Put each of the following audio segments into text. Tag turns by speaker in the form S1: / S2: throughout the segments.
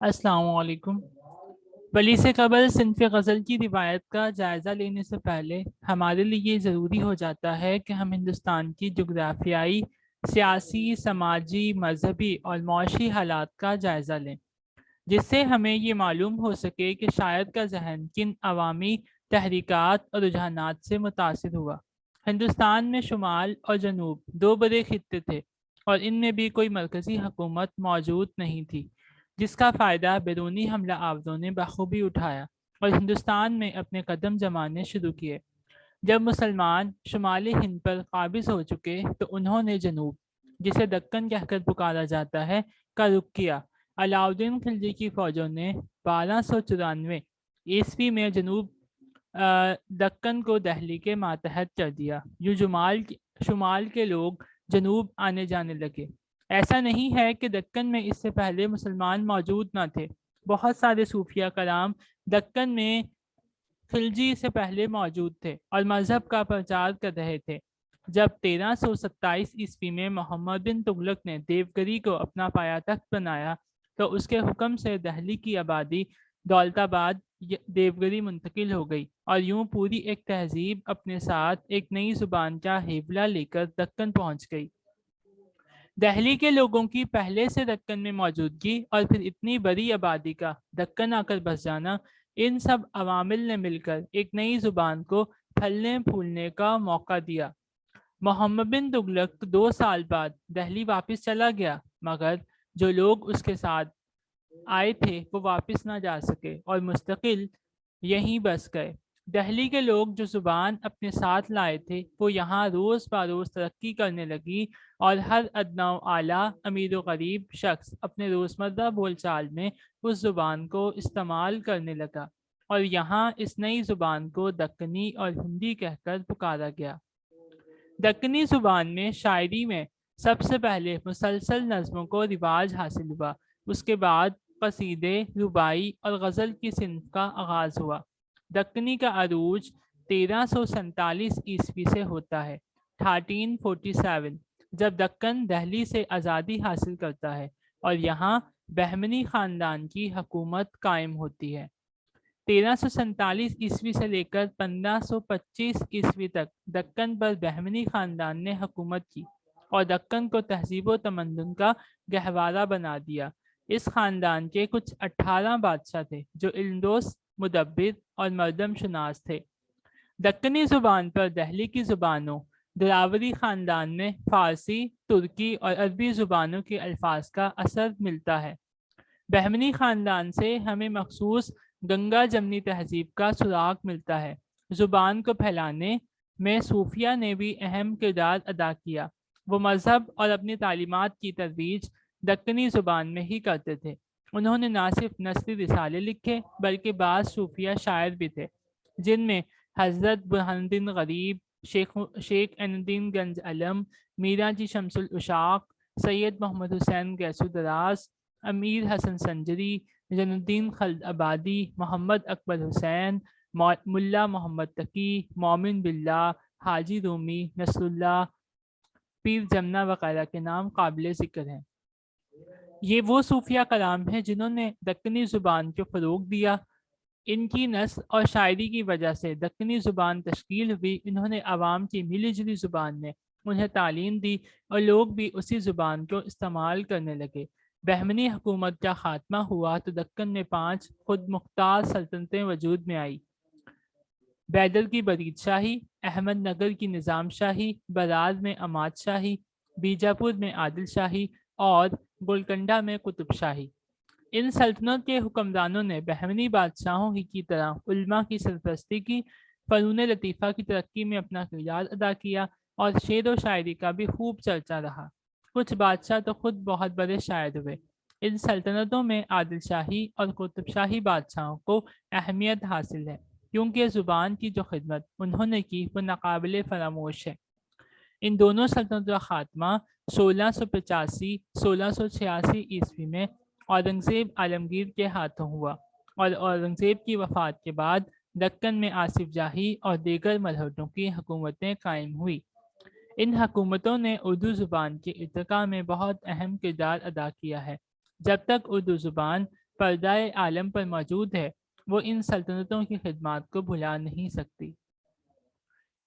S1: السلام علیکم۔ ولی سے قبل صنف غزل کی روایت کا جائزہ لینے سے پہلے ہمارے لیے یہ ضروری ہو جاتا ہے کہ ہم ہندوستان کی جغرافیائی، سیاسی، سماجی، مذہبی اور معاشی حالات کا جائزہ لیں، جس سے ہمیں یہ معلوم ہو سکے کہ شاید کا ذہن کن عوامی تحریکات اور رجحانات سے متاثر ہوا۔ ہندوستان میں شمال اور جنوب دو بڑے خطے تھے، اور ان میں بھی کوئی مرکزی حکومت موجود نہیں تھی، جس کا فائدہ بیرونی حملہ آوروں نے بخوبی اٹھایا اور ہندوستان میں اپنے قدم جمانے شروع کیے۔ جب مسلمان شمالی ہند پر قابض ہو چکے تو انہوں نے جنوب، جسے دکن کہہ کر پکارا جاتا ہے، کا رخ کیا۔ علاؤدین خلجی کی فوجوں نے 1294 عیسوی میں جنوب دکن کو دہلی کے ماتحت کر دیا۔ یوں شمال کے لوگ جنوب آنے جانے لگے۔ ایسا نہیں ہے کہ دکن میں اس سے پہلے مسلمان موجود نہ تھے، بہت سارے صوفیہ کرام دکن میں خلجی سے پہلے موجود تھے اور مذہب کا پرچار کر رہے تھے۔ جب 1327 عیسوی میں محمد بن تغلق نے دیوگری کو اپنا پایا تخت بنایا تو اس کے حکم سے دہلی کی آبادی دولت آباد دیوگری منتقل ہو گئی، اور یوں پوری ایک تہذیب اپنے ساتھ ایک نئی زبان کا حیبلہ لے کر دکن پہنچ گئی۔ دہلی کے لوگوں کی پہلے سے دکن میں موجودگی اور پھر اتنی بڑی آبادی کا دکن آ کر بس جانا، ان سب عوامل نے مل کر ایک نئی زبان کو پھلنے پھولنے کا موقع دیا۔ محمد بن تغلق 2 سال بعد دہلی واپس چلا گیا، مگر جو لوگ اس کے ساتھ آئے تھے وہ واپس نہ جا سکے اور مستقل یہیں بس گئے۔ دہلی کے لوگ جو زبان اپنے ساتھ لائے تھے وہ یہاں روز بروز ترقی کرنے لگی، اور ہر ادنیٰ و اعلیٰ، امیر و غریب شخص اپنے روزمرہ بول چال میں اس زبان کو استعمال کرنے لگا، اور یہاں اس نئی زبان کو دکنی اور ہندی کہہ کر پکارا گیا۔ دکنی زبان میں شاعری میں سب سے پہلے مسلسل نظموں کو رواج حاصل ہوا، اس کے بعد قصیدے، ربائی اور غزل کی صنف کا آغاز ہوا۔ دکنی کا عروج 1347 عیسوی سے ہوتا ہے، 1347، جب دکن دہلی سے آزادی حاصل کرتا ہے اور یہاں بہمنی خاندان کی حکومت قائم ہوتی ہے۔ 1347 عیسوی سے لے کر 1525 عیسوی تک دکن پر بہمنی خاندان نے حکومت کی اور دکن کو تہذیب و تمدن کا گہوارہ بنا دیا۔ اس خاندان کے کچھ 18 بادشاہ تھے جو علمدوز، مدبر اور مردم شناس تھے۔ دکنی زبان پر دہلی کی زبانوں دراوری خاندان میں فارسی، ترکی اور عربی زبانوں کے الفاظ کا اثر ملتا ہے۔ بہمنی خاندان سے ہمیں مخصوص گنگا جمنی تہذیب کا سراغ ملتا ہے۔ زبان کو پھیلانے میں صوفیہ نے بھی اہم کردار ادا کیا۔ وہ مذہب اور اپنی تعلیمات کی ترویج دکنی زبان میں ہی کرتے تھے۔ انہوں نے نہ صرف نثری رسالے لکھے بلکہ بعض صوفیہ شاعر بھی تھے، جن میں حضرت برہان الدین غریب، شیخ عین الدین گنج علم، میرا جی شمس العشاق، سید محمد حسین گیسو دراز، امیر حسن سنجری، جن الدین خلد آبادی، محمد اکبر حسین، ملا محمد تقی، مومن باللہ، حاجی رومی، نصر اللہ، پیر جمنا وغیرہ کے نام قابل ذکر ہیں۔ یہ وہ صوفیہ کلام ہیں جنہوں نے دکنی زبان کو فروغ دیا۔ ان کی نثر اور شاعری کی وجہ سے دکنی زبان تشکیل ہوئی۔ انہوں نے عوام کی ملی جلی زبان میں انہیں تعلیم دی اور لوگ بھی اسی زبان کو استعمال کرنے لگے۔ بہمنی حکومت کا خاتمہ ہوا تو دکن میں 5 خود مختار سلطنتیں وجود میں آئی: بیدر کی برید شاہی، احمد نگر کی نظام شاہی، برار میں اماد شاہی، بیجاپور میں عادل شاہی اور گولکنڈہ میں قطب شاہی۔ ان سلطنت کے حکمرانوں نے بہمنی بادشاہوں ہی کی طرح علماء کی سرپرستی کی، فنون لطیفہ کی ترقی میں اپنا کردار ادا کیا، اور شعر و شاعری کا بھی خوب چرچا رہا۔ کچھ بادشاہ تو خود بہت بڑے شاعر ہوئے۔ ان سلطنتوں میں عادل شاہی اور قطب شاہی بادشاہوں کو اہمیت حاصل ہے، کیونکہ زبان کی جو خدمت انہوں نے کی وہ ناقابل فراموش ہے۔ ان دونوں سلطنتوں کا خاتمہ 1685-1686 عیسوی میں اورنگزیب عالمگیر کے ہاتھوں ہوا، اور اورنگزیب کی وفات کے بعد دکن میں آصف جاہی اور دیگر مرہٹوں کی حکومتیں قائم ہوئی۔ ان حکومتوں نے اردو زبان کے ارتقاء میں بہت اہم کردار ادا کیا ہے۔ جب تک اردو زبان پردہ عالم پر موجود ہے وہ ان سلطنتوں کی خدمات کو بھلا نہیں سکتی۔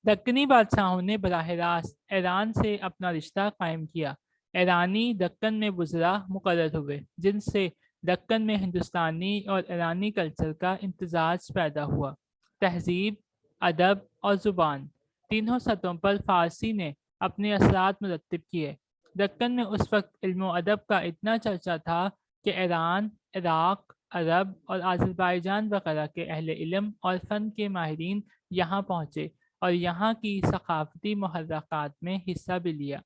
S1: دکنی بادشاہوں نے براہ راست ایران سے اپنا رشتہ قائم کیا۔ ایرانی دکن میں وزراء مقرر ہوئے جن سے دکن میں ہندوستانی اور ایرانی کلچر کا امتزاج پیدا ہوا۔ تہذیب، ادب اور زبان تینوں سطحوں پر فارسی نے اپنے اثرات مرتب کیے۔ دکن میں اس وقت علم و ادب کا اتنا چرچا تھا کہ ایران، عراق، عرب اور آذربائیجان وغیرہ کے اہل علم اور فن کے ماہرین یہاں پہنچے اور یہاں کی ثقافتی محرکات میں حصہ بھی لیا،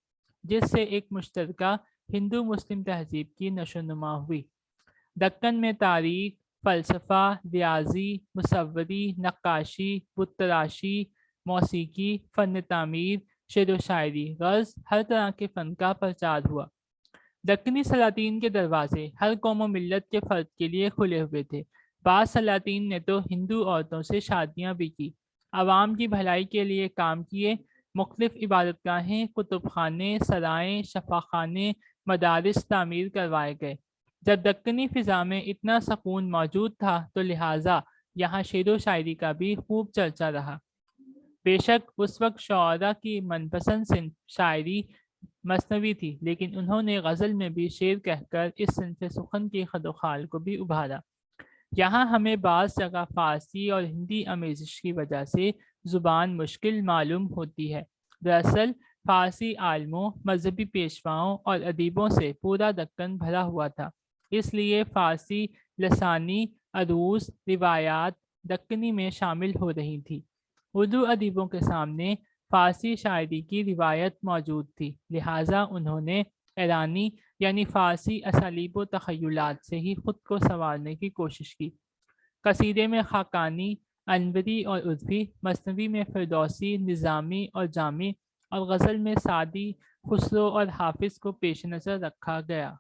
S1: جس سے ایک مشترکہ ہندو مسلم تہذیب کی نشو و نما ہوئی۔ دکن میں تاریخ، فلسفہ، ریاضی، مصوری، نقاشی، بت تراشی، موسیقی، فن تعمیر، شعر و شاعری غرض ہر طرح کے فن کا پرچار ہوا۔ دکنی سلاطین کے دروازے ہر قوم و ملت کے فرد کے لیے کھلے ہوئے تھے۔ بعض سلاطین نے تو ہندو عورتوں سے شادیاں بھی کی، عوام کی بھلائی کے لیے کام کیے، مختلف عبادت گاہیں، کتب خانے، سرائیں، شفاخانے، مدارس تعمیر کروائے گئے۔ جب دکنی فضا میں اتنا سکون موجود تھا تو لہٰذا یہاں شعر و شاعری کا بھی خوب چرچا رہا۔ بے شک اس وقت شعراء کی من پسند صنف شاعری مثنوی تھی، لیکن انہوں نے غزل میں بھی شعر کہہ کر اس صنف سخن کی خد و خال کو بھی ابھارا۔ یہاں ہمیں بعض جگہ فارسی اور ہندی آمیزش کی وجہ سے زبان مشکل معلوم ہوتی ہے۔ دراصل فارسی عالموں، مذہبی پیشواؤں اور ادیبوں سے پورا دکن بھرا ہوا تھا، اس لیے فارسی لسانی عروض روایات دکنی میں شامل ہو رہی تھی۔ اردو ادیبوں کے سامنے فارسی شاعری کی روایت موجود تھی، لہٰذا انہوں نے ایرانی یعنی فارسی اسالیب و تخیلات سے ہی خود کو سنوارنے کی کوشش کی۔ قصیدے میں خاقانی، انوری اور عرفی، مثنوی میں فردوسی، نظامی اور جامی اور غزل میں سعدی، خسرو اور حافظ کو پیش نظر رکھا گیا۔